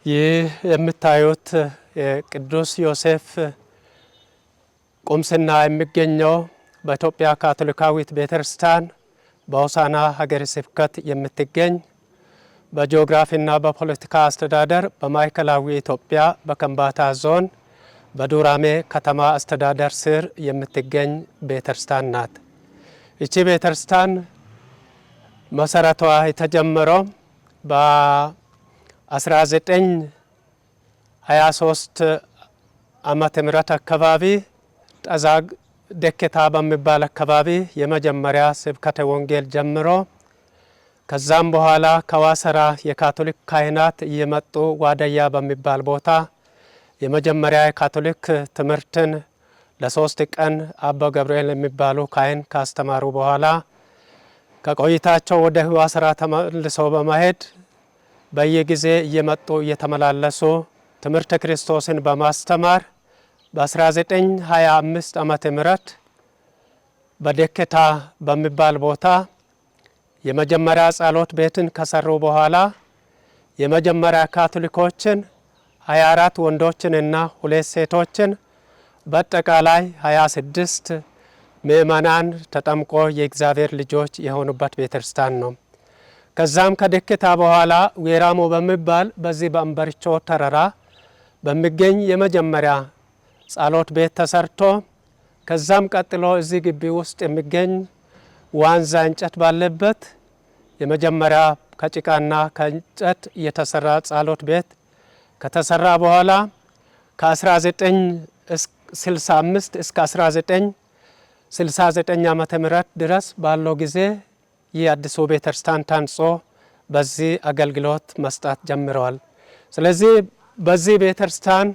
ይህ የምታዩት የቅዱስ ዮሴፍ ቁምስና የሚገኘው በኢትዮጵያ ካቶሊካዊት ቤተክርስቲያን በሆሳዕና ሀገረ ስብከት የምትገኝ በጂኦግራፊና በፖለቲካ አስተዳደር በማዕከላዊ ኢትዮጵያ በከምባታ ዞን በዱራሜ ከተማ አስተዳደር ስር የምትገኝ ቤተክርስቲያን ናት። እቺ ቤተክርስቲያን መሰረቷ የተጀመረው በ1923 ዓመተ ምህረት አካባቢ ጠዛግ ደከታ በሚባል አካባቢ የመጀመሪያ ስብከተ ወንጌል ጀምሮ ከዛም በኋላ ከዋሰራ የካቶሊክ ካህናት እየመጡ ዋደያ በሚባል ቦታ የመጀመሪያ የካቶሊክ ትምህርትን ለሶስት ቀን አባ ገብርኤል የሚባሉ ካህን ካስተማሩ በኋላ ከቆይታቸው ወደ ዋሰራ ተመልሰው በመሄድ በየጊዜ እየመጡ እየተመላለሱ ትምህርተ ክርስቶስን በማስተማር በ1925 ዓመተ ምህረት በደከታ በሚባል ቦታ የመጀመሪያ ጸሎት ቤትን ከሰሩ በኋላ የመጀመሪያ ካቶሊኮችን 24 ወንዶችንና 2 ሴቶችን በአጠቃላይ 26 ምእመናን ተጠምቆ የእግዚአብሔር ልጆች የሆኑበት ቤተክርስቲያን ነው። ከዛም ከደከታ በኋላ ዌራሞ በሚባል በዚህ በአንበርቾ ተራራ በሚገኝ የመጀመሪያ ጸሎት ቤት ተሰርቶ ከዛም ቀጥሎ እዚህ ግቢ ውስጥ የሚገኝ ዋንዛ እንጨት ባለበት የመጀመሪያ ከጭቃና ከእንጨት የተሰራ ጸሎት ቤት ከተሰራ በኋላ ከ1965 እስከ 1969 ዓመተ ምህረት ድረስ ባለው ጊዜ ይህ አዲሱ ቤተክርስቲያን ታንጾ በዚህ አገልግሎት መስጠት ጀምረዋል። ስለዚህ በዚህ ቤተክርስቲያን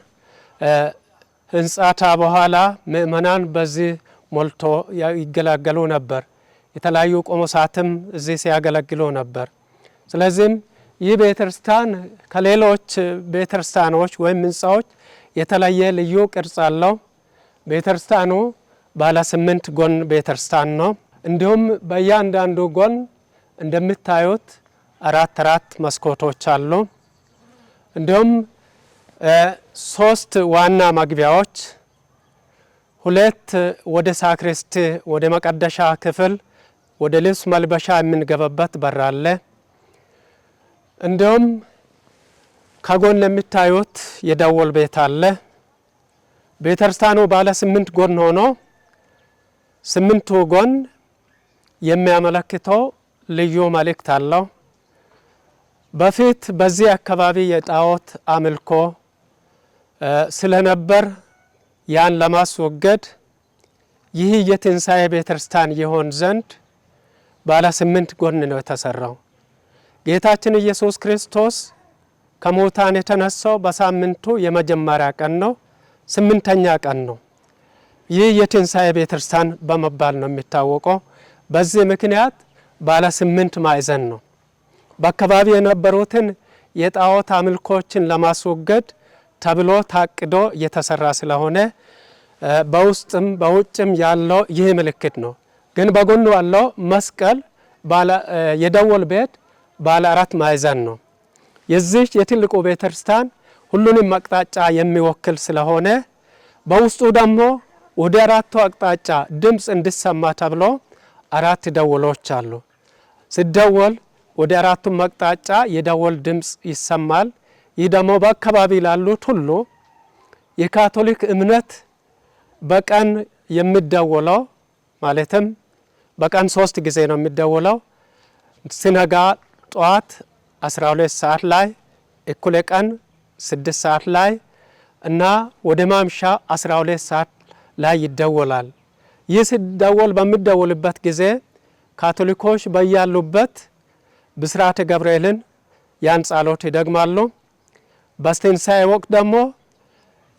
ህንጻታ በኋላ ምእመናን በዚህ ሞልቶ ይገለገሉ ነበር። የተለያዩ ቆሞሳትም እዚህ ሲያገለግሉ ነበር። ስለዚህም ይህ ቤተክርስቲያን ከሌሎች ቤተክርስቲያኖች ወይም ህንጻዎች የተለየ ልዩ ቅርጽ አለው። ቤተክርስቲያኑ ባለ 8 ጎን ቤተክርስቲያን ነው። እንዲሁም በእያንዳንዱ ጎን እንደምታዩት አራት መስኮቶች አሉ። እንዲሁም 3 ዋና መግቢያዎች፣ 2 ወደ ሳክሪስቲ ወደ መቀደሻ ክፍል ወደ ልብስ መልበሻ የምንገባበት በር አለ። እንዲሁም ከጎን የሚታዩት የደወል ቤት አለ። ቤተክርስቲያኑ ባለ 8 ጎን ሆኖ 8ቱ ጎን የሚያመለክተው ልዩ መልእክት አለው። በፊት በዚህ አካባቢ የጣዖት አምልኮ ስለነበር ያን ለማስወገድ ይህ የትንሣኤ ቤተክርስቲያን ይሆን ዘንድ ባለ 8 ጎን ነው የተሰራው። ጌታችን ኢየሱስ ክርስቶስ ከሙታን የተነሳው በሳምንቱ የመጀመሪያ ቀን ነው፣ 8ኛ ቀን ነው። ይህ የትንሣኤ ቤተክርስቲያን በመባል ነው የሚታወቀው። በዚህ ምክንያት ባለ 8 ማዕዘን ነው። በአካባቢ የነበሩትን የጣዖት አምልኮችን ለማስወገድ ተብሎ ታቅዶ የተሰራ ስለሆነ በውስጥም በውጭም ያለው ይህ ምልክት ነው። ግን በጎኑ ያለው መስቀል የደወል ቤት ባለ 4 ማዕዘን ነው። የዚህ የትልቁ ቤተክርስቲያን ሁሉንም አቅጣጫ የሚወክል ስለሆነ በውስጡ ደግሞ ወደ 4ቱ አቅጣጫ ድምጽ እንዲሰማ ተብሎ 4 ደወሎች አሉ። ሲደወል ወደ 4ቱም አቅጣጫ የደወል ድምጽ ይሰማል። ይህ ደግሞ በአካባቢ ላሉት ሁሉ የካቶሊክ እምነት በቀን የሚደወለው ማለትም በቀን 3 ጊዜ ነው የሚደወለው። ሲነጋ ጠዋት 12 ሰዓት ላይ፣ እኩለ ቀን 6 ሰዓት ላይ እና ወደ ማምሻ 12 ሰዓት ላይ ይደወላል። ይህ ሲደወል በሚደወልበት ጊዜ ካቶሊኮች በያሉበት ብስራተ ገብርኤልን ያን ጸሎት ይደግማሉ። በትንሣኤ ወቅት ደግሞ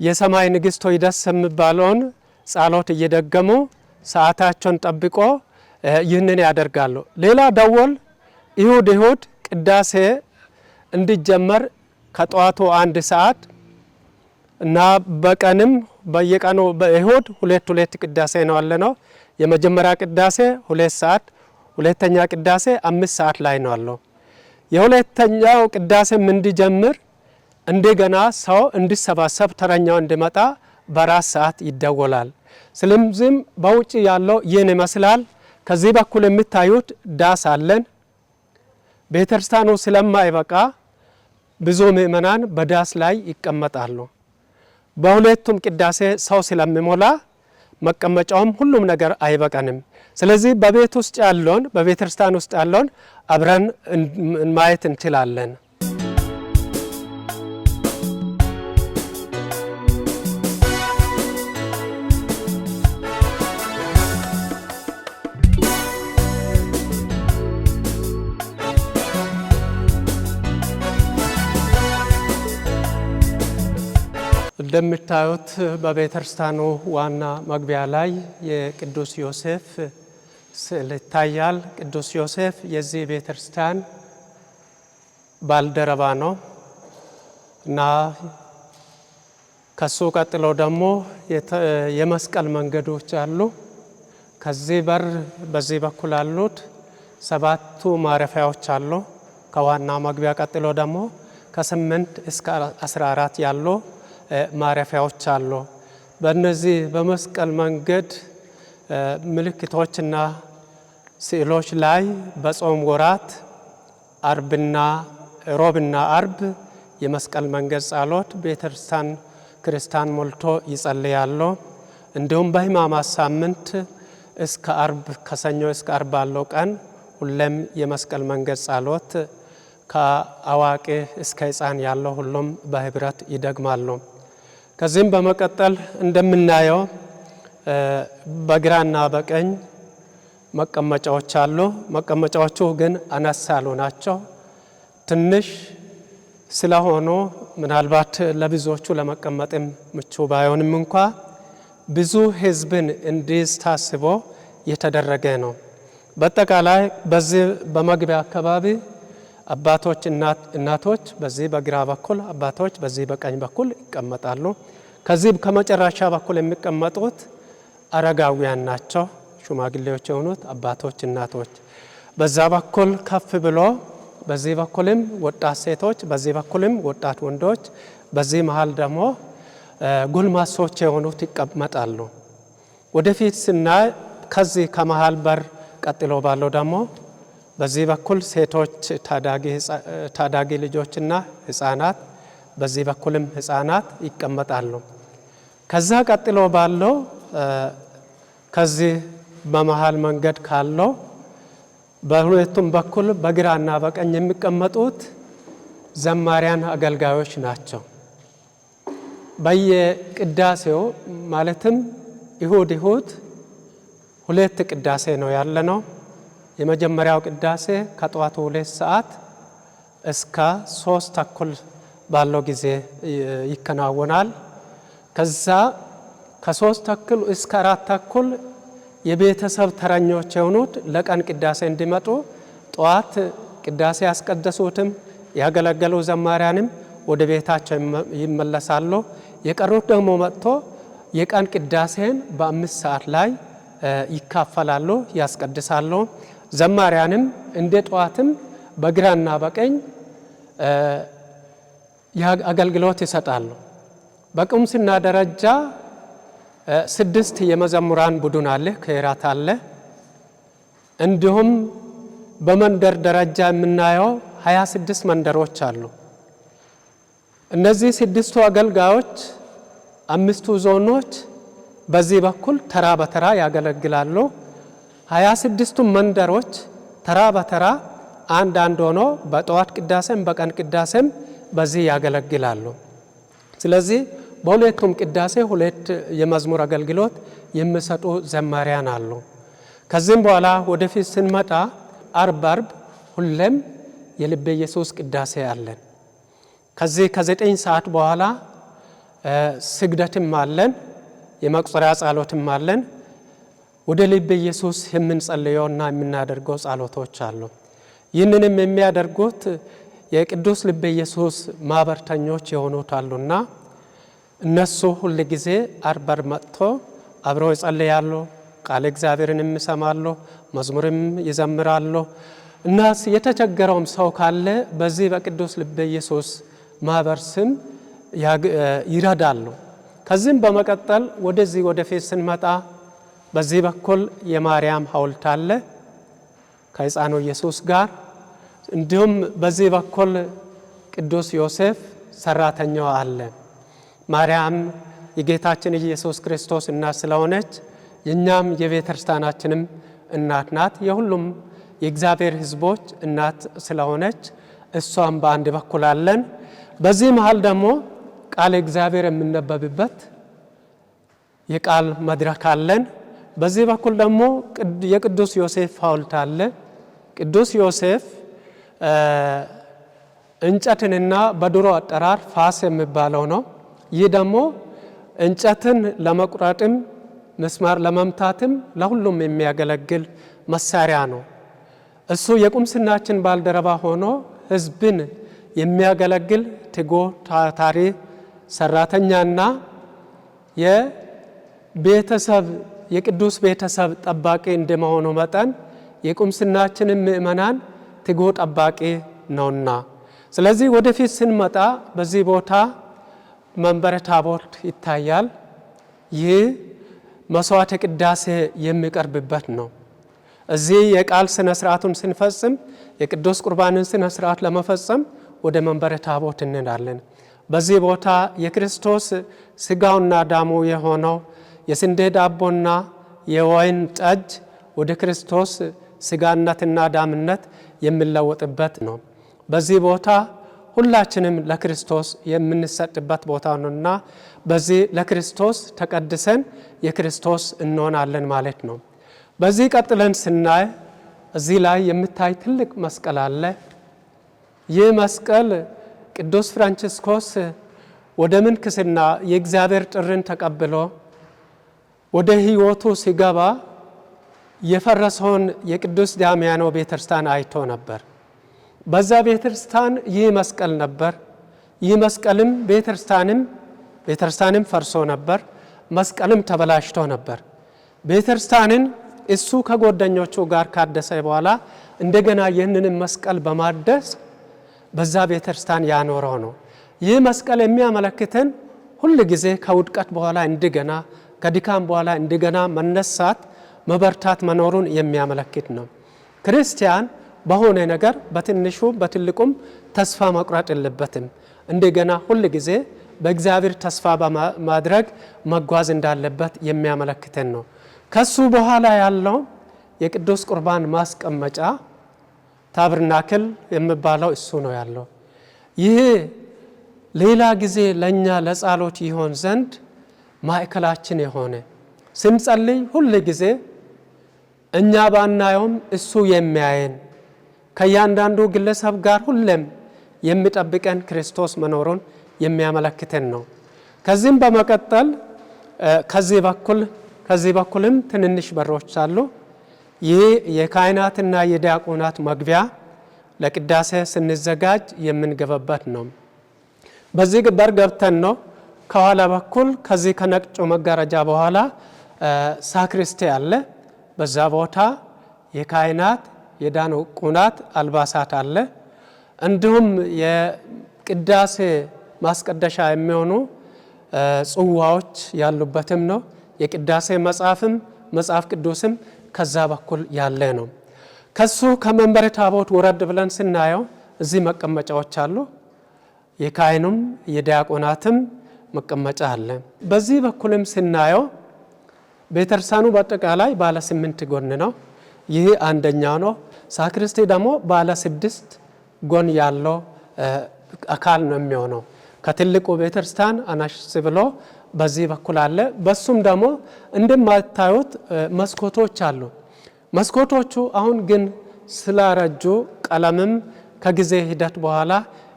የሰማይ ንግሥት ሆይ ደስ የሚባለውን ጸሎት እየደገሙ ሰዓታቸውን ጠብቆ ይህንን ያደርጋሉ። ሌላ ደወል እሁድ ቅዳሴ እንዲጀመር ከጠዋቱ 1 ሰዓት እና በቀንም በየቀኑ በእሁድ 2 ቅዳሴ ነው ያለነው። የመጀመሪያ ቅዳሴ 2 ሰዓት፣ ሁለተኛ ቅዳሴ 5 ሰዓት ላይ ነው ያለው። የሁለተኛው ቅዳሴም እንዲጀምር እንደገና ሰው እንዲሰባሰብ ተረኛው እንዲመጣ በራስ ሰዓት ይደወላል። ስለዚህም በውጭ ያለው ይህን ይመስላል። ከዚህ በኩል የምታዩት ዳስ አለን። ቤተክርስቲያኑ ስለማይበቃ ብዙ ምእመናን በዳስ ላይ ይቀመጣሉ። በሁለቱም ቅዳሴ ሰው ስለሚሞላ መቀመጫውም ሁሉም ነገር አይበቃንም። ስለዚህ በቤት ውስጥ ያለውን በቤተክርስቲያን ውስጥ ያለውን አብረን ማየት እንችላለን። እንደምታዩት በቤተክርስቲያኑ ዋና መግቢያ ላይ የቅዱስ ዮሴፍ ስዕል ይታያል። ቅዱስ ዮሴፍ የዚህ ቤተክርስቲያን ባልደረባ ነው እና ከሱ ቀጥሎ ደግሞ የመስቀል መንገዶች አሉ። ከዚህ በር በዚህ በኩል አሉት 7 ማረፊያዎች አሉ። ከዋና መግቢያ ቀጥሎ ደግሞ ከ8 እስከ 14 ያሉ ማረፊያዎች አሉ። በእነዚህ በመስቀል መንገድ ምልክቶችና ስዕሎች ላይ በጾም ወራት አርብና ሮብና አርብ የመስቀል መንገድ ጸሎት ቤተክርስቲያን ክርስቲያን ሞልቶ ይጸልያሉ። እንዲሁም በሕማማት ሳምንት እስከ አርብ ከሰኞ እስከ አርብ ባለው ቀን ሁሉም የመስቀል መንገድ ጸሎት ከአዋቂ እስከ ሕፃን ያለው ሁሉም በህብረት ይደግማሉ። ከዚህም በመቀጠል እንደምናየው በግራና በቀኝ መቀመጫዎች አሉ። መቀመጫዎቹ ግን አነስ ያሉ ናቸው። ትንሽ ስለሆኑ ምናልባት ለብዙዎቹ ለመቀመጥም ምቹ ባይሆንም እንኳ ብዙ ህዝብን እንዲይዝ ታስቦ የተደረገ ነው። በአጠቃላይ በዚህ በመግቢያ አካባቢ አባቶች እናቶች በዚህ በግራ በኩል አባቶች በዚህ በቀኝ በኩል ይቀመጣሉ። ከዚህ ከመጨረሻ በኩል የሚቀመጡት አረጋውያን ናቸው፣ ሽማግሌዎች የሆኑት አባቶች እናቶች። በዛ በኩል ከፍ ብሎ በዚህ በኩልም ወጣት ሴቶች፣ በዚህ በኩልም ወጣት ወንዶች፣ በዚህ መሃል ደግሞ ጎልማሶች የሆኑት ይቀመጣሉ። ወደፊት ስናይ ከዚህ ከመሃል በር ቀጥሎ ባለው ደግሞ በዚህ በኩል ሴቶች ታዳጊ ልጆችና ህፃናት፣ በዚህ በኩልም ህፃናት ይቀመጣሉ። ከዛ ቀጥሎ ባለው ከዚህ በመሃል መንገድ ካለው በሁለቱም በኩል በግራና በቀኝ የሚቀመጡት ዘማሪያን አገልጋዮች ናቸው። በየቅዳሴው ማለትም እሁድ ሁለት ቅዳሴ ነው ያለነው። የመጀመሪያው ቅዳሴ ከጠዋቱ 2 ሰዓት እስከ 3 ተኩል ባለው ጊዜ ይከናወናል። ከዛ ከ3 ተኩል እስከ 4 ተኩል የቤተሰብ ተረኞች የሆኑት ለቀን ቅዳሴ እንዲመጡ ጠዋት ቅዳሴ ያስቀደሱትም ያገለገሉ ዘማሪያንም ወደ ቤታቸው ይመለሳሉ። የቀሩት ደግሞ መጥቶ የቀን ቅዳሴን በ5 ሰዓት ላይ ይካፈላሉ፣ ያስቀድሳሉ። ዘማሪያንም እንደ ጠዋትም በግራና በቀኝ አገልግሎት ይሰጣሉ። በቁምስና ደረጃ 6 የመዘሙራን ቡድን አለ፣ ክህራት አለ። እንዲሁም በመንደር ደረጃ የምናየው 26 መንደሮች አሉ። እነዚህ 6ቱ አገልጋዮች 5ቱ ዞኖች በዚህ በኩል ተራ በተራ ያገለግላሉ። 26ቱ መንደሮች ተራ በተራ አንድ ሆኖ በጠዋት ቅዳሴም በቀን ቅዳሴም በዚህ ያገለግላሉ። ስለዚህ በሁለቱም ቅዳሴ 2 የመዝሙር አገልግሎት የሚሰጡ ዘማሪያን አሉ። ከዚህም በኋላ ወደፊት ስንመጣ አርብ ሁሌም የልበ ኢየሱስ ቅዳሴ አለን። ከዚህ ከ9 ሰዓት በኋላ ስግደትም አለን፣ የመቁጠሪያ ጸሎትም አለን። ወደ ልበ ኢየሱስ የምንጸልየውና የምናደርገው ጸሎቶች አሉ። ይህንንም የሚያደርጉት የቅዱስ ልበ ኢየሱስ ማህበርተኞች የሆኑት አሉና እነሱ ሁል ጊዜ አርብ መጥቶ አብረው ይጸልያሉ፣ ቃል እግዚአብሔርን ይሰማሉ፣ መዝሙርም ይዘምራሉ። እና የተቸገረውም ሰው ካለ በዚህ በቅዱስ ልበ ኢየሱስ ማህበር ስም ይረዳሉ። ከዚህም በመቀጠል ወደዚህ ወደፊት ስንመጣ በዚህ በኩል የማርያም ሐውልት አለ ከሕፃኑ ኢየሱስ ጋር። እንዲሁም በዚህ በኩል ቅዱስ ዮሴፍ ሰራተኛው አለ። ማርያም የጌታችን ኢየሱስ ክርስቶስ እናት ስለሆነች የኛም የቤተክርስቲያናችንም እናት ናት። የሁሉም የእግዚአብሔር ሕዝቦች እናት ስለሆነች እሷም በአንድ በኩል አለን። በዚህ መሃል ደግሞ ቃል እግዚአብሔር የምንነበብበት የቃል መድረክ አለን። በዚህ በኩል ደግሞ የቅዱስ ዮሴፍ ሐውልት አለ። ቅዱስ ዮሴፍ እንጨትንና በድሮ አጠራር ፋስ የሚባለው ነው። ይህ ደግሞ እንጨትን ለመቁረጥም መስማር ለመምታትም ለሁሉም የሚያገለግል መሳሪያ ነው። እሱ የቁምስናችን ባልደረባ ሆኖ ሕዝብን የሚያገለግል ትጉ ታታሪ ሰራተኛና የቤተሰብ የቅዱስ ቤተሰብ ጠባቂ እንደመሆኑ መጠን የቁምስናችን ምእመናን ትጉ ጠባቂ ነውና፣ ስለዚህ ወደፊት ስንመጣ በዚህ ቦታ መንበረ ታቦት ይታያል። ይህ መስዋዕተ ቅዳሴ የሚቀርብበት ነው። እዚህ የቃል ስነ ስርዓቱን ስንፈጽም የቅዱስ ቁርባንን ስነ ስርዓት ለመፈጸም ወደ መንበረ ታቦት እንሄዳለን። በዚህ ቦታ የክርስቶስ ስጋውና ደሙ የሆነው የስንዴ ዳቦና የወይን ጠጅ ወደ ክርስቶስ ስጋነትና ደምነት የሚለወጥበት ነው። በዚህ ቦታ ሁላችንም ለክርስቶስ የምንሰጥበት ቦታ ነውና በዚህ ለክርስቶስ ተቀድሰን የክርስቶስ እንሆናለን ማለት ነው። በዚህ ቀጥለን ስናይ እዚህ ላይ የምታይ ትልቅ መስቀል አለ። ይህ መስቀል ቅዱስ ፍራንቺስኮስ ወደ ምንኩስና የእግዚአብሔር ጥሪን ተቀብሎ ወደ ሕይወቱ ሲገባ የፈረሰውን የቅዱስ ዳሚያኖ ቤተክርስቲያን አይቶ ነበር። በዛ ቤተክርስቲያን ይህ መስቀል ነበር። ይህ መስቀልም ቤተክርስቲያንም ፈርሶ ነበር። መስቀልም ተበላሽቶ ነበር። ቤተክርስቲያንን እሱ ከጓደኞቹ ጋር ካደሰ በኋላ እንደገና ይህንን መስቀል በማደስ በዛ ቤተክርስቲያን ያኖረው ነው። ይህ መስቀል የሚያመለክተን ሁሉ ጊዜ ከውድቀት በኋላ እንደገና ከድካም በኋላ እንደገና መነሳት መበርታት መኖሩን የሚያመለክት ነው። ክርስቲያን በሆነ ነገር በትንሹ በትልቁም ተስፋ መቁረጥ የለበትም። እንደገና ሁሉ ጊዜ በእግዚአብሔር ተስፋ በማድረግ መጓዝ እንዳለበት የሚያመለክተን ነው። ከሱ በኋላ ያለው የቅዱስ ቁርባን ማስቀመጫ ታብርናክል የሚባለው እሱ ነው ያለው። ይህ ሌላ ጊዜ ለኛ ለጸሎት ይሆን ዘንድ ማዕከላችን የሆነ ስንጸልይ ሁሉ ጊዜ እኛ ባናየውም እሱ የሚያየን ከእያንዳንዱ ግለሰብ ጋር ሁሌም የሚጠብቀን ክርስቶስ መኖሩን የሚያመለክተን ነው። ከዚህም በመቀጠል ከዚህ በኩልም ትንንሽ በሮች አሉ። ይህ የካህናትና የዲያቆናት መግቢያ ለቅዳሴ ስንዘጋጅ የምንገባበት ነው። በዚህ በር ገብተን ነው ከኋላ በኩል ከዚህ ከነጩ መጋረጃ በኋላ ሳክሪስቲ አለ። በዛ ቦታ የካህናት የዲያቆናት አልባሳት አለ። እንዲሁም የቅዳሴ ማስቀደሻ የሚሆኑ ጽዋዎች ያሉበትም ነው። የቅዳሴ መጽሐፍ ቅዱስም ከዛ በኩል ያለ ነው። ከሱ ከመንበረ ታቦት ወረድ ብለን ስናየው እዚህ መቀመጫዎች አሉ። የካህኑም የዲያቆናትም መቀመጫ አለ። በዚህ በኩልም ስናየው ቤተክርስቲያኑ በአጠቃላይ ባለ 8 ጎን ነው። ይህ አንደኛው ነው። ሳክሪስቲ ደግሞ ባለ 6 ጎን ያለው አካል ነው የሚሆነው። ከትልቁ ቤተክርስቲያን አናሽ ብሎ በዚህ በኩል አለ። በሱም ደግሞ እንደማታዩት መስኮቶች አሉ። መስኮቶቹ አሁን ግን ስላረጁ ቀለምም ከጊዜ ሂደት በኋላ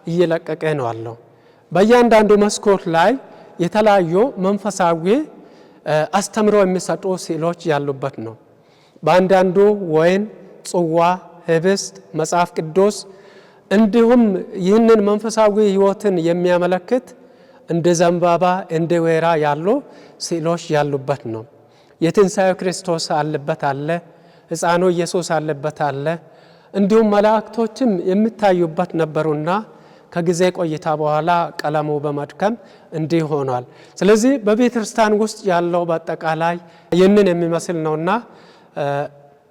እየለቀቀ ነው አለው። በእያንዳንዱ መስኮት ላይ የተለያዩ መንፈሳዊ አስተምሮ የሚሰጡ ስዕሎች ያሉበት ነው። በአንዳንዱ ወይን፣ ጽዋ፣ ህብስት፣ መጽሐፍ ቅዱስ እንዲሁም ይህንን መንፈሳዊ ህይወትን የሚያመለክት እንደ ዘንባባ እንደ ወይራ ያሉ ስዕሎች ያሉበት ነው። የትንሣኤው ክርስቶስ አለበት አለ። ሕፃኑ ኢየሱስ አለበት አለ። እንዲሁም መላእክቶችም የሚታዩበት ነበሩና ከጊዜ ቆይታ በኋላ ቀለሙ በመድከም እንዲህ ሆኗል። ስለዚህ በቤተክርስቲያን ውስጥ ያለው በአጠቃላይ ይህንን የሚመስል ነውና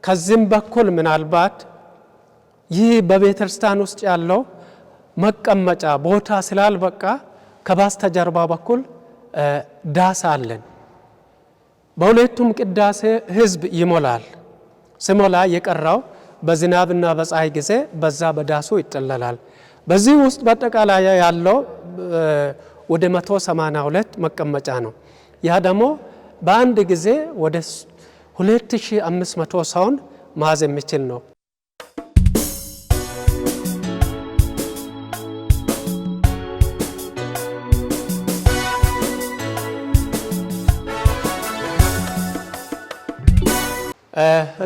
ከዚህም በኩል ምናልባት ይህ በቤተክርስቲያን ውስጥ ያለው መቀመጫ ቦታ ስላልበቃ ከበስተጀርባ በኩል ዳስ አለን። በሁለቱም ቅዳሴ ህዝብ ይሞላል። ሲሞላ የቀረው በዝናብና በፀሐይ ጊዜ በዛ በዳሱ ይጠለላል። በዚህ ውስጥ በአጠቃላይ ያለው ወደ 182 መቀመጫ ነው። ያ ደግሞ በአንድ ጊዜ ወደ 2500 ሰውን መያዝ የሚችል ነው።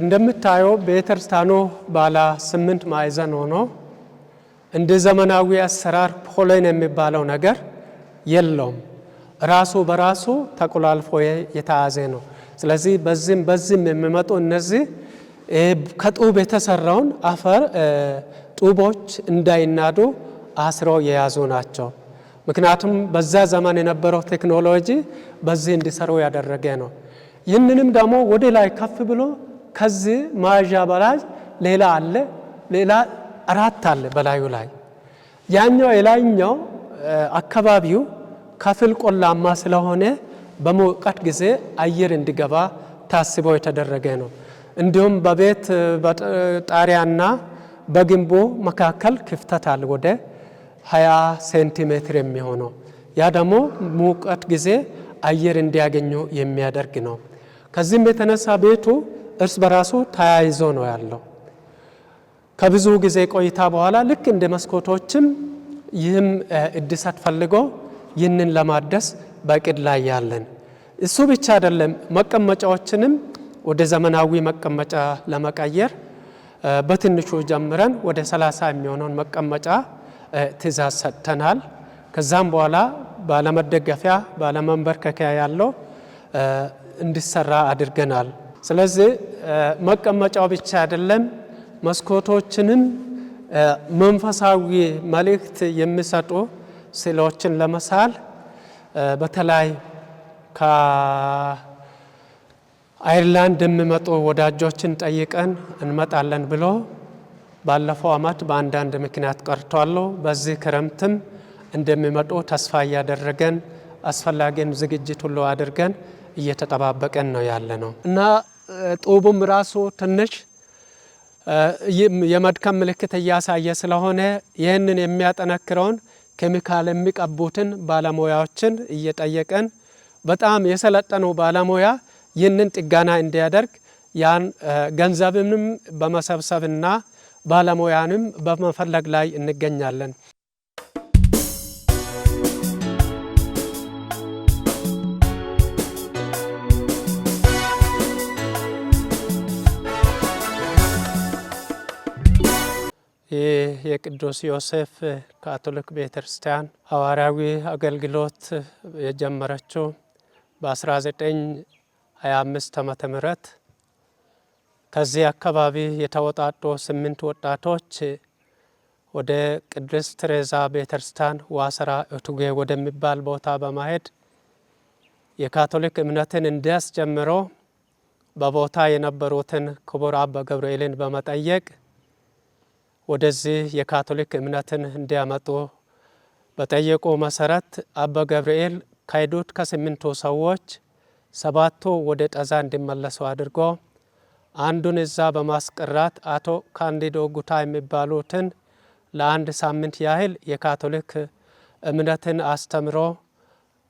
እንደምታየው ቤተክርስቲያኑ ባለ 8 ማዕዘን ሆኖ እንደ ዘመናዊ አሰራር ፖሎን የሚባለው ነገር የለውም። ራሱ በራሱ ተቆላልፎ የተያዘ ነው። ስለዚህ በዚህም የሚመጡ እነዚህ ከጡብ የተሰራውን አፈር ጡቦች እንዳይናዱ አስረው የያዙ ናቸው። ምክንያቱም በዛ ዘመን የነበረው ቴክኖሎጂ በዚህ እንዲሰሩ ያደረገ ነው። ይህንንም ደግሞ ወደ ላይ ከፍ ብሎ ከዚህ ማዣ በላይ ሌላ አለ። ሌላ 4 አለ በላዩ ላይ። ያኛው የላይኛው አካባቢው ከፍል ቆላማ ስለሆነ በሙቀት ጊዜ አየር እንዲገባ ታስቦ የተደረገ ነው። እንዲሁም በቤት ጣሪያና በግንቡ መካከል ክፍተት አለ ወደ 20 ሴንቲሜትር የሚሆነው። ያ ደግሞ ሙቀት ጊዜ አየር እንዲያገኙ የሚያደርግ ነው። ከዚህም የተነሳ ቤቱ እርስ በራሱ ተያይዞ ነው ያለው። ከብዙ ጊዜ ቆይታ በኋላ ልክ እንደ መስኮቶችም ይህም እድሳት ፈልጎ ይህንን ለማደስ በቅድ ላይ ያለን። እሱ ብቻ አይደለም፣ መቀመጫዎችንም ወደ ዘመናዊ መቀመጫ ለመቀየር በትንሹ ጀምረን ወደ 30 የሚሆነውን መቀመጫ ትእዛዝ ሰጥተናል። ከዛም በኋላ ባለመደገፊያ ባለመንበርከኪያ ያለው እንዲሰራ አድርገናል። ስለዚህ መቀመጫው ብቻ አይደለም፣ መስኮቶችንም መንፈሳዊ መልእክት የሚሰጡ ስዕሎችን ለመሳል በተለይ ከአይርላንድ የሚመጡ ወዳጆችን ጠይቀን እንመጣለን ብሎ ባለፈው ዓመት በአንዳንድ ምክንያት ቀርቷል። በዚህ ክረምትም እንደሚመጡ ተስፋ እያደረገን አስፈላጊን ዝግጅት ሁሉ አድርገን እየተጠባበቀን ነው ያለ ነው እና ጡቡም ራሱ ትንሽ የመድከም ምልክት እያሳየ ስለሆነ ይህንን የሚያጠነክረውን ኬሚካል የሚቀቡትን ባለሙያዎችን እየጠየቀን በጣም የሰለጠኑ ባለሙያ ይህንን ጥገና እንዲያደርግ ያን ገንዘብንም በመሰብሰብና ባለሙያንም በመፈለግ ላይ እንገኛለን። ይህ የቅዱስ ዮሴፍ ካቶሊክ ቤተክርስቲያን ሐዋርያዊ አገልግሎት የጀመረችው በ1925 ዓመተ ምህረት ከዚህ አካባቢ የተወጣጡ 8 ወጣቶች ወደ ቅድስት ቴሬዛ ቤተክርስቲያን ዋሰራ እቱጌ ወደሚባል ቦታ በማሄድ የካቶሊክ እምነትን እንዲያስጀምሩ በቦታ የነበሩትን ክቡር አባ ገብርኤልን በመጠየቅ ወደዚህ የካቶሊክ እምነትን እንዲያመጡ በጠየቁ መሰረት አባ ገብርኤል ካይዱት ከ8ቱ ሰዎች 7ቱ ወደ ጠዛ እንዲመለሱ አድርጎ አንዱን እዛ በማስቀራት አቶ ካንዲዶ ጉታ የሚባሉትን ለአንድ ሳምንት ያህል የካቶሊክ እምነትን አስተምሮ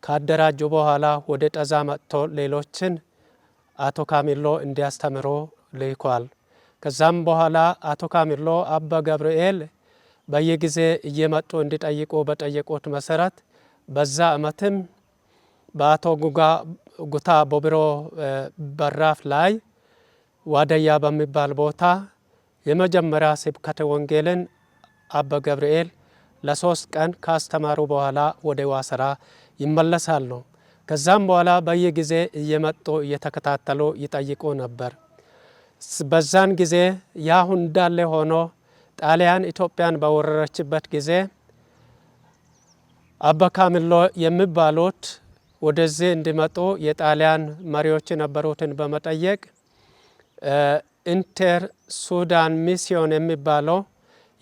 ካደራጁ በኋላ ወደ ጠዛ መጥቶ ሌሎችን አቶ ካሚሎ እንዲያስተምሮ ልኳል። ከዛም በኋላ አቶ ካሚሎ አባ ገብርኤል በየጊዜ እየመጡ እንዲጠይቁ በጠየቁት መሰረት በዛ ዓመትም በአቶ ጉታ ቦቢሮ በራፍ ላይ ዋደያ በሚባል ቦታ የመጀመሪያ ስብከተ ወንጌልን አባ ገብርኤል ለ3 ቀን ካስተማሩ በኋላ ወደ ዋሰራ ይመለሳሉ። ከዛም በኋላ በየጊዜ እየመጡ እየተከታተሉ ይጠይቁ ነበር። በዛን ጊዜ ያሁን እንዳለ ሆኖ ጣሊያን ኢትዮጵያን በወረረችበት ጊዜ አባ ካሚሎ የሚባሉት ወደዚህ እንዲመጡ የጣሊያን መሪዎች ነበሩትን በመጠየቅ ኢንተር ሱዳን ሚስዮን የሚባለው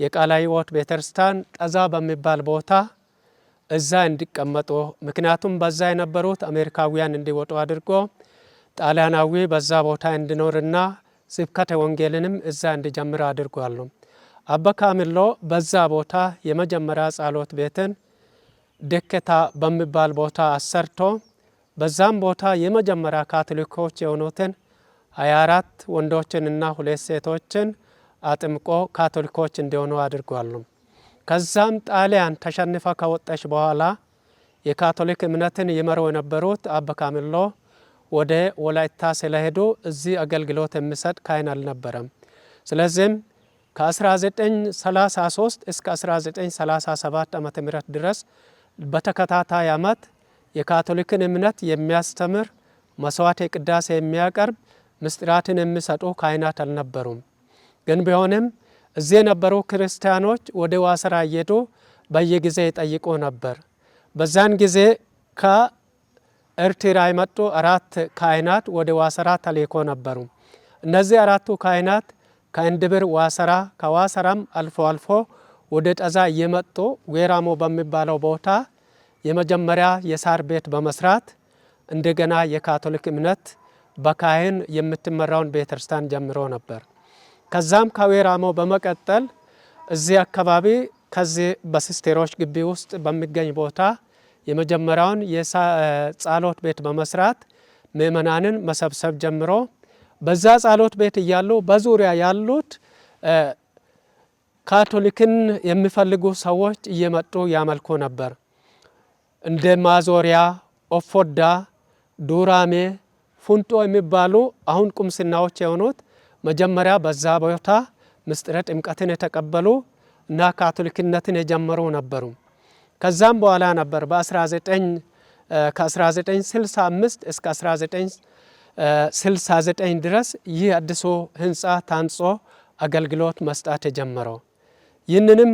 የቃለ ሕይወት ቤተክርስቲያን ጠዛ በሚባል ቦታ እዛ እንዲቀመጡ ምክንያቱም በዛ የነበሩት አሜሪካውያን እንዲወጡ አድርጎ ጣሊያናዊ በዛ ቦታ እንዲኖርና ስብከተ ወንጌልንም እዛ እንዲጀምር አድርጓል። አባ ካሚሎ በዛ ቦታ የመጀመሪያ ጸሎት ቤትን ደከታ በሚባል ቦታ አሰርቶ በዛም ቦታ የመጀመሪያ ካቶሊኮች የሆኑትን 24 ወንዶችንና 2 ሴቶችን አጥምቆ ካቶሊኮች እንዲሆኑ አድርጓል። ከዛም ጣሊያን ተሸንፋ ከወጣች በኋላ የካቶሊክ እምነትን ይመሩ የነበሩት አባ ካሚሎ ወደ ወላይታ ስለሄዱ እዚህ አገልግሎት የሚሰጥ ካህን አልነበረም። ስለዚህም ከ1933 እስከ 1937 ዓመተ ምህረት ድረስ በተከታታይ ዓመት የካቶሊክን እምነት የሚያስተምር መስዋዕተ ቅዳሴ የሚያቀርብ ምስጢራትን የሚሰጡ ካህናት አልነበሩም። ግን ቢሆንም እዚህ የነበሩ ክርስቲያኖች ወደ ዋሰራ እየሄዱ በየጊዜ ይጠይቁ ነበር። በዛን ጊዜ ከኤርትራ የመጡ 4 ካህናት ወደ ዋሰራ ተልኮ ነበሩ። እነዚህ 4ቱ ካህናት ከእንድብር ዋሰራ ከዋሰራም አልፎ አልፎ ወደ ጠዛ እየመጡ ዌራሞ በሚባለው ቦታ የመጀመሪያ የሳር ቤት በመስራት እንደገና የካቶሊክ እምነት በካህን የምትመራውን ቤተክርስቲያን ጀምሮ ነበር። ከዛም ከዌራሞ በመቀጠል እዚህ አካባቢ ከዚህ በሲስቴሮች ግቢ ውስጥ በሚገኝ ቦታ የመጀመሪያውን የጸሎት ቤት በመስራት ምእመናንን መሰብሰብ ጀምሮ በዛ ጸሎት ቤት እያሉ በዙሪያ ያሉት ካቶሊክን የሚፈልጉ ሰዎች እየመጡ ያመልኩ ነበር። እንደ ማዞሪያ፣ ኦፎዳ፣ ዱራሜ፣ ፉንጦ የሚባሉ አሁን ቁምስናዎች የሆኑት መጀመሪያ በዛ ቦታ ምስጢረ ጥምቀትን የተቀበሉ እና ካቶሊክነትን የጀመሩ ነበሩ። ከዛም በኋላ ነበር ከ1965 እስከ 1969 ድረስ ይህ አዲሱ ህንፃ ታንጾ አገልግሎት መስጠት የጀመረው። ይህንንም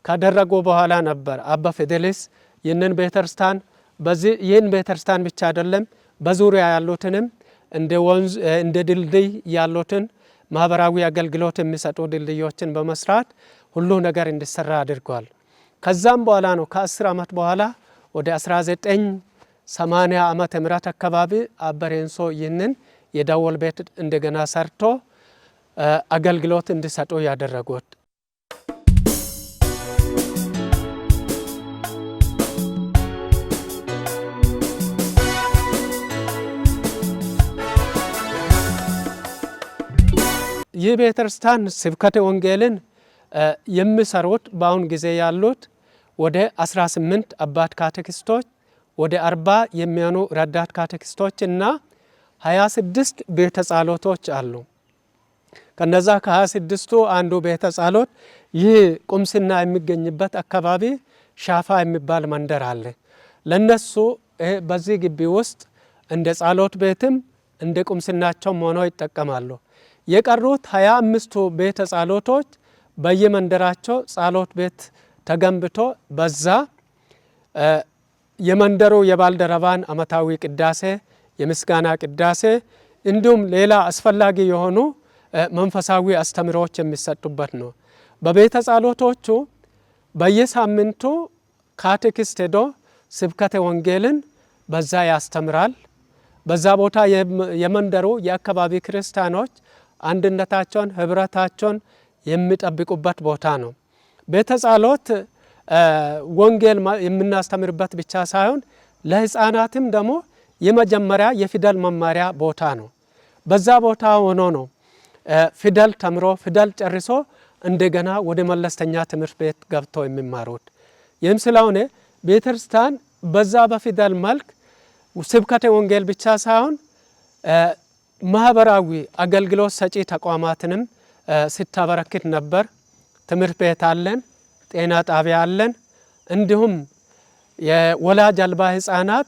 ካደረጉ በኋላ ነበር አባ ፊዴሊስ ይህንን ቤተክርስቲያን ይህን ቤተክርስቲያን ብቻ አይደለም በዙሪያ ያሉትንም እንደ ወንዝ እንደ ድልድይ ያሉትን ማህበራዊ አገልግሎት የሚሰጡ ድልድዮችን በመስራት ሁሉ ነገር እንዲሰራ አድርጓል። ከዛም በኋላ ነው ከ10 ዓመት በኋላ ወደ 1980 ዓመተ ምህረት አካባቢ አባ ሬንሶ ይህንን የደወል ቤት እንደገና ሰርቶ አገልግሎት እንዲሰጡ ያደረጉት። ይህ ቤተክርስቲያን ስብከተ ወንጌልን የሚሰሩት በአሁን ጊዜ ያሉት ወደ 18 አባት ካቴኪስቶች፣ ወደ 40 የሚሆኑ ረዳት ካቴኪስቶች እና 26 ቤተ ጸሎቶች አሉ። ከነዛ ከ26ቱ አንዱ ቤተ ጸሎት ይህ ቁምስና የሚገኝበት አካባቢ ሻፋ የሚባል መንደር አለ። ለነሱ በዚህ ግቢ ውስጥ እንደ ጸሎት ቤትም እንደ ቁምስናቸው ሆነው ይጠቀማሉ። የቀሩት 25ቱ ቤተ ጸሎቶች በየመንደራቸው ጸሎት ቤት ተገንብቶ በዛ የመንደሩ የባልደረባን አመታዊ ቅዳሴ፣ የምስጋና ቅዳሴ እንዲሁም ሌላ አስፈላጊ የሆኑ መንፈሳዊ አስተምሮች የሚሰጡበት ነው። በቤተ ጸሎቶቹ በየሳምንቱ ካቴኪስት ሄዶ ስብከተ ወንጌልን በዛ ያስተምራል። በዛ ቦታ የመንደሩ የአካባቢ ክርስቲያኖች አንድነታቸውን ህብረታቸውን የሚጠብቁበት ቦታ ነው። ቤተ ጸሎት ወንጌል የምናስተምርበት ብቻ ሳይሆን ለህፃናትም ደግሞ የመጀመሪያ የፊደል መማሪያ ቦታ ነው። በዛ ቦታ ሆኖ ነው ፊደል ተምሮ ፊደል ጨርሶ እንደገና ወደ መለስተኛ ትምህርት ቤት ገብቶ የሚማሩት። ይህም ስለሆነ ቤተክርስቲያን በዛ በፊደል መልክ ስብከተ ወንጌል ብቻ ሳይሆን ማህበራዊ አገልግሎት ሰጪ ተቋማትንም ስታበረክት ነበር። ትምህርት ቤት አለን፣ ጤና ጣቢያ አለን፣ እንዲሁም የወላጅ አልባ ህፃናት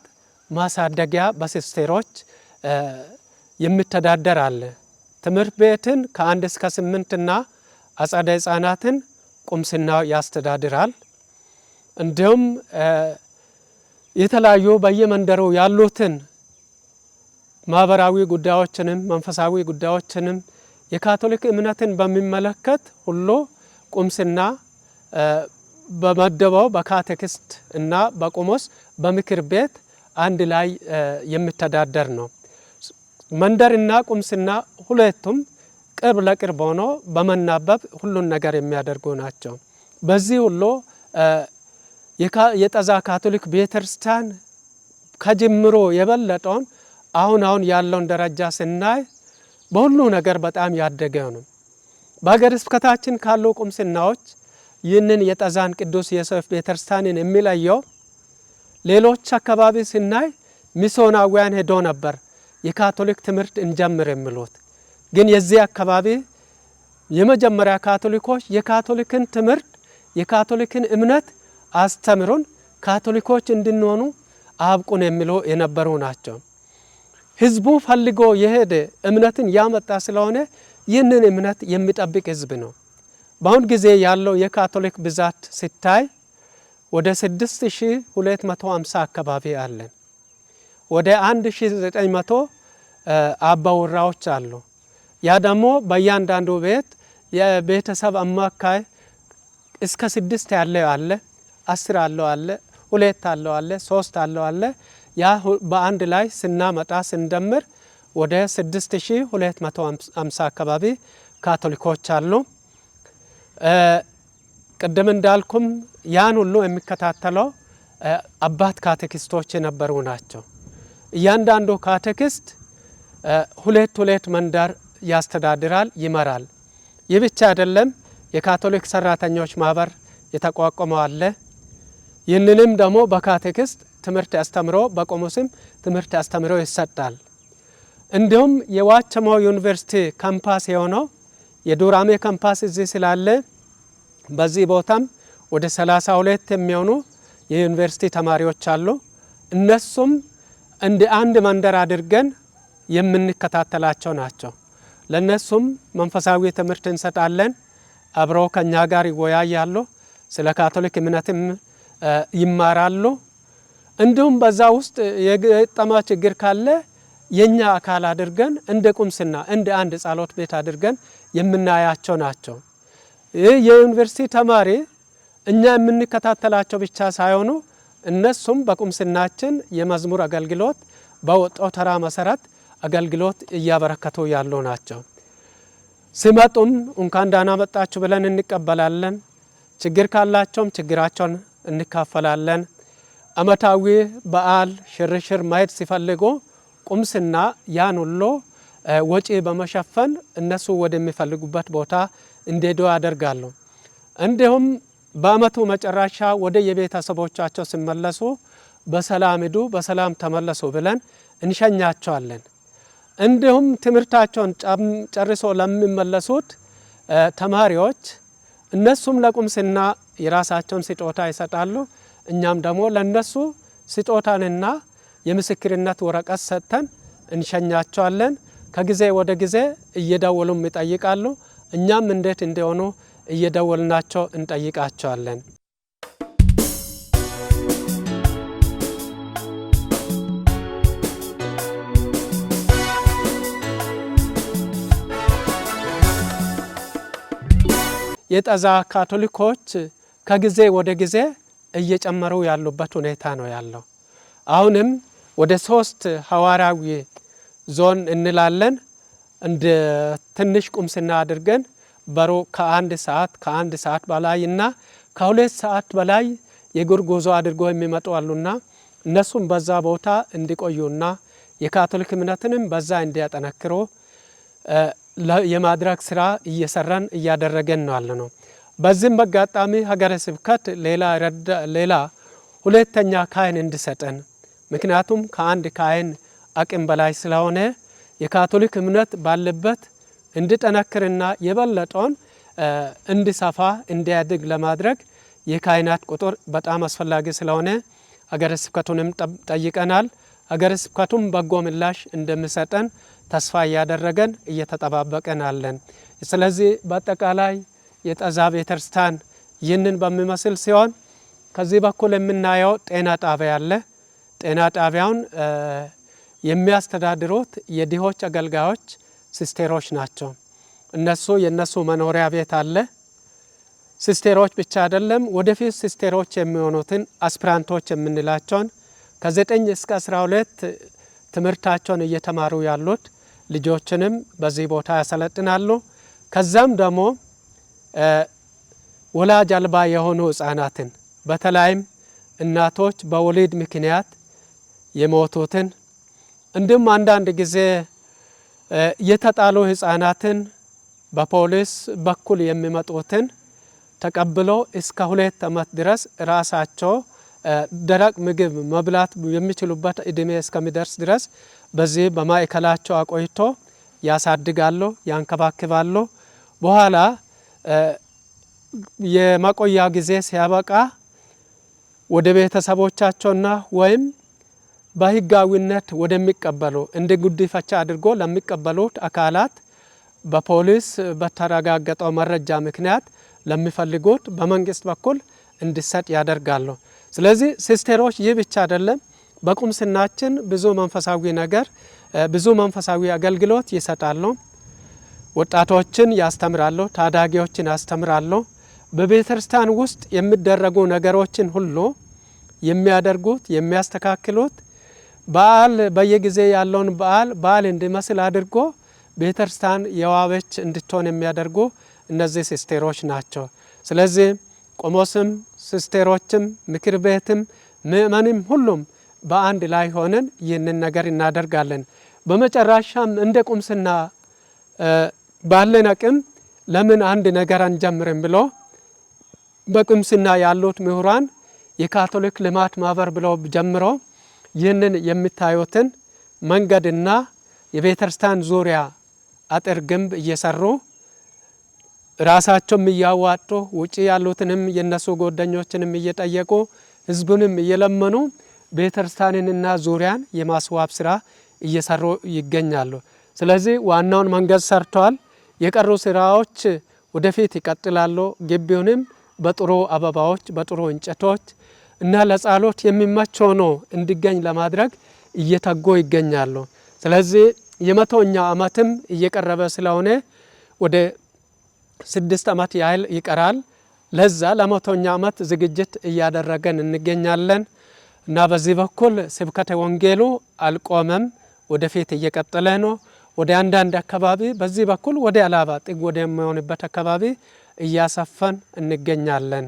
ማሳደጊያ በሲስቴሮች የሚተዳደር አለ። ትምህርት ቤትን ከ1 እስከ 8 እና አጸደ ህፃናትን ቁምስናው ያስተዳድራል። እንዲሁም የተለያዩ በየመንደሩ ያሉትን ማህበራዊ ጉዳዮችንም መንፈሳዊ ጉዳዮችንም የካቶሊክ እምነትን በሚመለከት ሁሉ ቁምስና በመደበው በካቴኪስት እና በቆሞስ በምክር ቤት አንድ ላይ የሚተዳደር ነው። መንደርና ቁምስና ሁለቱም ቅርብ ለቅርብ ሆኖ በመናበብ ሁሉን ነገር የሚያደርጉ ናቸው። በዚህ ሁሉ የጠዛ ካቶሊክ ቤተክርስቲያን ከጅምሮ የበለጠውን አሁን ያለውን ደረጃ ስናይ በሁሉ ነገር በጣም ያደገ ነው። በሀገረ ስብከታችን ካሉ ቁምስናዎች ይህንን የጠዛን ቅዱስ ዮሴፍ ቤተክርስቲያንን የሚለየው ሌሎች አካባቢ ስናይ ሚስዮናውያን ሄዶ ነበር የካቶሊክ ትምህርት እንጀምር የሚሉት። ግን የዚህ አካባቢ የመጀመሪያ ካቶሊኮች የካቶሊክን ትምህርት የካቶሊክን እምነት አስተምሩን ካቶሊኮች እንድንሆኑ አብቁን የሚሉ የነበሩ ናቸው። ህዝቡ ፈልጎ የሄደ እምነትን ያመጣ ስለሆነ ይህንን እምነት የሚጠብቅ ህዝብ ነው። በአሁን ጊዜ ያለው የካቶሊክ ብዛት ሲታይ ወደ 6250 አካባቢ አለን። ወደ 1900 አባወራዎች አሉ። ያ ደግሞ በእያንዳንዱ ቤት የቤተሰብ አማካይ እስከ 6 ያለው አለ፣ 10 አለው አለ፣ 2 አለው አለ፣ 3 አለው አለ። ያ በአንድ ላይ ስናመጣ ስንደምር ወደ 6250 አካባቢ ካቶሊኮች አሉ። ቅድም እንዳልኩም ያን ሁሉ የሚከታተለው አባት ካቴኪስቶች የነበሩ ናቸው። እያንዳንዱ ካቴኪስት ሁለት መንደር ያስተዳድራል፣ ይመራል። ይህ ብቻ አይደለም። የካቶሊክ ሰራተኞች ማህበር የተቋቋመው አለ። ይህንንም ደግሞ በካቴኪስት ትምህርት አስተምሮ በቆሞስም ትምህርት አስተምሮ ይሰጣል። እንዲሁም የዋቸሞ ዩኒቨርሲቲ ካምፓስ የሆነው የዱራሜ ካምፓስ እዚህ ስላለ በዚህ ቦታም ወደ 32 የሚሆኑ የዩኒቨርሲቲ ተማሪዎች አሉ። እነሱም እንደ አንድ መንደር አድርገን የምንከታተላቸው ናቸው። ለነሱም መንፈሳዊ ትምህርት እንሰጣለን። አብረው ከኛ ጋር ይወያያሉ፣ ስለ ካቶሊክ እምነትም ይማራሉ። እንዲሁም በዛ ውስጥ የገጠማ ችግር ካለ የኛ አካል አድርገን እንደ ቁምስና እንደ አንድ ጸሎት ቤት አድርገን የምናያቸው ናቸው። ይህ የዩኒቨርሲቲ ተማሪ እኛ የምንከታተላቸው ብቻ ሳይሆኑ እነሱም በቁምስናችን የመዝሙር አገልግሎት በወጣው ተራ መሰረት አገልግሎት እያበረከቱ ያሉ ናቸው። ሲመጡም እንኳን ደህና መጣችሁ ብለን እንቀበላለን። ችግር ካላቸውም ችግራቸውን እንካፈላለን። አመታዊ በዓል ሽርሽር ማየት ሲፈልጉ ቁምስና ያን ሁሉ ወጪ በመሸፈን እነሱ ወደሚፈልጉበት ቦታ እንዲሄዱ ያደርጋሉ። እንዲሁም በአመቱ መጨረሻ ወደ የቤተሰቦቻቸው ሲመለሱ በሰላም ሂዱ፣ በሰላም ተመለሱ ብለን እንሸኛቸዋለን። እንዲሁም ትምህርታቸውን ጨርሶ ለሚመለሱት ተማሪዎች እነሱም ለቁምስና የራሳቸውን ስጦታ ይሰጣሉ። እኛም ደግሞ ለነሱ ስጦታንና የምስክርነት ወረቀት ሰጥተን እንሸኛቸዋለን። ከጊዜ ወደ ጊዜ እየደወሉም ይጠይቃሉ። እኛም እንዴት እንደሆኑ እየደወልናቸው እንጠይቃቸዋለን። የጠዛ ካቶሊኮች ከጊዜ ወደ ጊዜ እየጨመሩ ያሉበት ሁኔታ ነው ያለው። አሁንም ወደ 3 ሐዋርያዊ ዞን እንላለን እንደ ትንሽ ቁምስና አድርገን በሮ ከአንድ ሰዓት በላይና ከ2 ሰዓት በላይ የእግር ጉዞ አድርገው የሚመጡ አሉና እነሱም በዛ ቦታ እንዲቆዩና የካቶሊክ እምነትንም በዛ እንዲያጠነክሩ የማድረግ ስራ እየሰራን እያደረገን ነው ያለነው። በዚህም በአጋጣሚ ሀገረ ስብከት ሌላ ሁለተኛ ካህን እንዲሰጠን፣ ምክንያቱም ከአንድ ካህን አቅም በላይ ስለሆነ የካቶሊክ እምነት ባለበት እንዲጠነክርና የበለጠውን እንዲሰፋ እንዲያድግ ለማድረግ የካህናት ቁጥር በጣም አስፈላጊ ስለሆነ ሀገረ ስብከቱንም ጠይቀናል። ሀገረ ስብከቱም በጎ ምላሽ እንደሚሰጠን ተስፋ እያደረገን እየተጠባበቀን አለን። ስለዚህ በአጠቃላይ የጠዛ ቤተክርስቲያን ይህንን በሚመስል ሲሆን ከዚህ በኩል የምናየው ጤና ጣቢያ አለ። ጤና ጣቢያውን የሚያስተዳድሩት የድሆች አገልጋዮች ሲስቴሮች ናቸው። እነሱ የነሱ መኖሪያ ቤት አለ። ሲስቴሮች ብቻ አይደለም፣ ወደፊት ሲስቴሮች የሚሆኑትን አስፒራንቶች የምንላቸውን ከ9 እስከ 12 ትምህርታቸውን እየተማሩ ያሉት ልጆችንም በዚህ ቦታ ያሰለጥናሉ። ከዛም ደግሞ ወላጅ አልባ የሆኑ ህፃናትን በተለይም እናቶች በወሊድ ምክንያት የሞቱትን እንዲሁም አንዳንድ ጊዜ የተጣሉ ህፃናትን በፖሊስ በኩል የሚመጡትን ተቀብሎ እስከ 2 ዓመት ድረስ ራሳቸው ደረቅ ምግብ መብላት የሚችሉበት እድሜ እስከሚደርስ ድረስ በዚህ በማዕከላቸው አቆይቶ ያሳድጋሉ፣ ያንከባክባሉ። በኋላ የማቆያ ጊዜ ሲያበቃ ወደ ቤተሰቦቻቸውና ወይም በህጋዊነት ወደሚቀበሉ እንደ ጉዲፈቻ አድርጎ ለሚቀበሉት አካላት በፖሊስ በተረጋገጠው መረጃ ምክንያት ለሚፈልጉት በመንግስት በኩል እንዲሰጥ ያደርጋሉ። ስለዚህ ሲስቴሮች ይህ ብቻ አይደለም፣ በቁምስናችን ብዙ መንፈሳዊ ነገር ብዙ መንፈሳዊ አገልግሎት ይሰጣሉ። ወጣቶችን ያስተምራሉ፣ ታዳጊዎችን ያስተምራሉ። በቤተክርስቲያን ውስጥ የሚደረጉ ነገሮችን ሁሉ የሚያደርጉት የሚያስተካክሉት በዓል በየጊዜ ያለውን በዓል እንዲመስል አድርጎ ቤተክርስቲያን የዋበች እንድትሆን የሚያደርጉ እነዚህ ሲስቴሮች ናቸው። ስለዚህ ቆሞስም ሲስቴሮችም ምክር ቤትም ምእመንም ሁሉም በአንድ ላይ ሆነን ይህንን ነገር እናደርጋለን። በመጨረሻም እንደ ቁምስና ባለን አቅም ለምን አንድ ነገር አንጀምርም ብሎ በቁምስና ያሉት ምሁራን የካቶሊክ ልማት ማህበር ብለው ጀምሮ ይህንን የሚታዩትን መንገድና የቤተክርስቲያን ዙሪያ አጥር ግንብ እየሰሩ ራሳቸውም እያዋጡ ውጪ ያሉትንም የነሱ ጓደኞችንም እየጠየቁ ህዝቡንም እየለመኑ ቤተክርስቲያንንና ዙሪያን የማስዋብ ስራ እየሰሩ ይገኛሉ። ስለዚህ ዋናውን መንገድ ሰርተዋል። የቀሩ ስራዎች ወደፊት ይቀጥላሉ። ግቢውንም በጥሩ አበባዎች በጥሩ እንጨቶች እና ለጸሎት የሚመች ሆኖ እንዲገኝ ለማድረግ እየተጉ ይገኛሉ። ስለዚህ የ100ኛ ዓመትም እየቀረበ ስለሆነ ወደ 6 ዓመት ያህል ይቀራል። ለዛ ለ100ኛ ዓመት ዝግጅት እያደረገን እንገኛለን እና በዚህ በኩል ስብከተ ወንጌሉ አልቆመም፣ ወደፊት እየቀጠለ ነው። ወደ አንዳንድ አካባቢ በዚህ በኩል ወደ አላባ ጥግ ወደ የሚሆንበት አካባቢ እያሰፈን እንገኛለን።